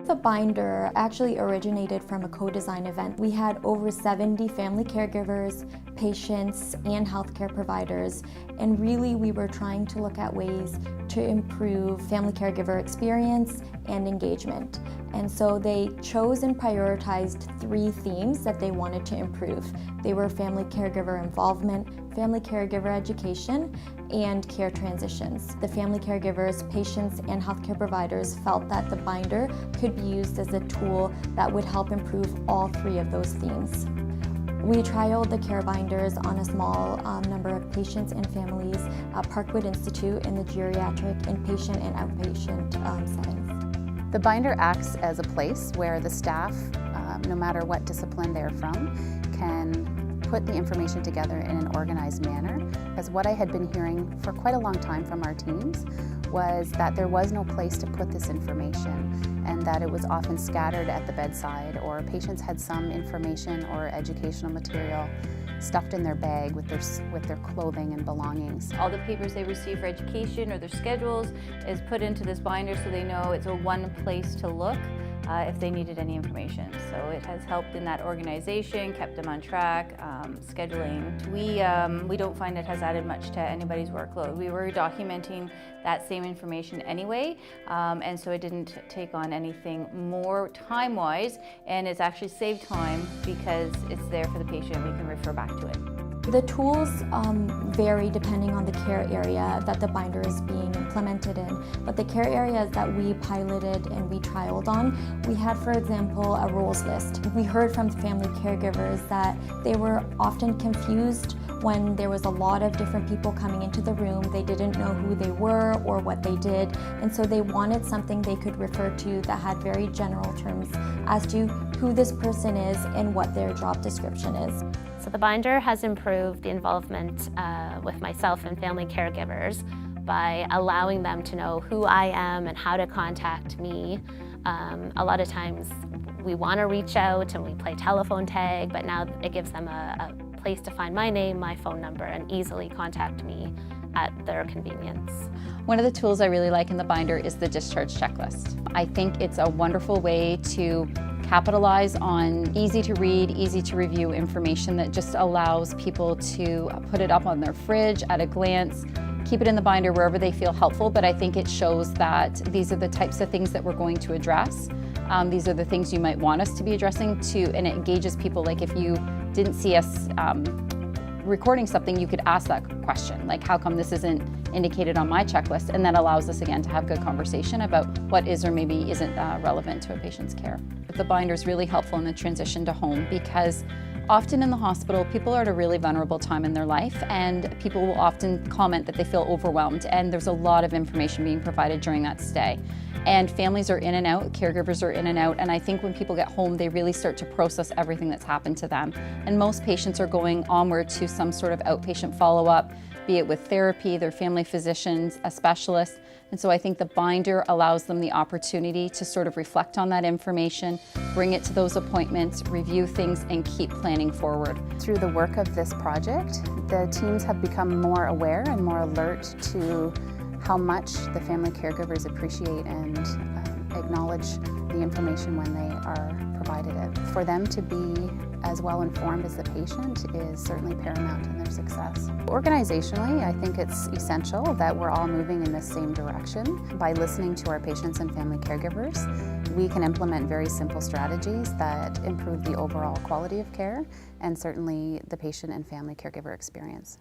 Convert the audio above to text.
The binder actually originated from a co-design event. We had over 70 family caregivers, patients, and healthcare providers, and really we were trying to look at ways to improve family caregiver experience and engagement. And so they chose and prioritized 3 themes that they wanted to improve. They were family caregiver involvement, family caregiver education, and care transitions. The family caregivers, patients, and healthcare providers felt that the binder could be used as a tool that would help improve all 3 of those themes. We trialed the care binders on a small number of patients and families at Parkwood Institute in the geriatric inpatient and outpatient settings. The binder acts as a place where the staff, no matter what discipline they're from, can put the information together in an organized manner. As what I had been hearing for quite a long time from our teams was that there was no place to put this information, and that it was often scattered at the bedside, or patients had some information or educational material stuffed in their bag with their clothing and belongings. All the papers they receive for education or their schedules is put into this binder so they know it's a one place to look if they needed any information. So it has helped in that organization, kept them on track, scheduling. We don't find it has added much to anybody's workload. We were documenting that same information anyway, and so it didn't take on anything more time-wise, and it's actually saved time because it's there for the patient. We can refer back to it. The tools vary depending on the care area that the binder is being implemented in, but the care areas that we piloted and we trialed on, we had, for example, a roles list. We heard from family caregivers that they were often confused when there was a lot of different people coming into the room. They didn't know who they were or what they did, and so they wanted something they could refer to that had very general terms as to who this person is and what their job description is. So the binder has improved the involvement with myself and family caregivers by allowing them to know who I am and how to contact me. A lot of times we want to reach out and we play telephone tag, but now it gives them a place to find my name, my phone number, and easily contact me at their convenience. One of the tools I really like in the binder is the discharge checklist. I think it's a wonderful way to capitalize on easy to read, easy to review information that just allows people to put it up on their fridge at a glance, keep it in the binder wherever they feel helpful, but I think it shows that these are the types of things that we're going to address. These are the things you might want us to be addressing too, and it engages people. Like if you didn't see us recording something, you could ask that question, like how come this isn't indicated on my checklist, and that allows us again to have good conversation about what is or maybe isn't relevant to a patient's care. The binder is really helpful in the transition to home because often in the hospital people are at a really vulnerable time in their life, and people will often comment that they feel overwhelmed, and there's a lot of information being provided during that stay. And families are in and out, caregivers are in and out, and I think when people get home they really start to process everything that's happened to them. And most patients are going onward to some sort of outpatient follow-up, be it with therapy, their family physicians, a specialist. And so I think the binder allows them the opportunity to sort of reflect on that information, bring it to those appointments, review things, and keep planning forward. Through the work of this project, the teams have become more aware and more alert to how much the family caregivers appreciate and acknowledge the information when they are provided it. For them to be as well informed as the patient is certainly paramount in their success. Organizationally, I think it's essential that we're all moving in the same direction. By listening to our patients and family caregivers, we can implement very simple strategies that improve the overall quality of care and certainly the patient and family caregiver experience.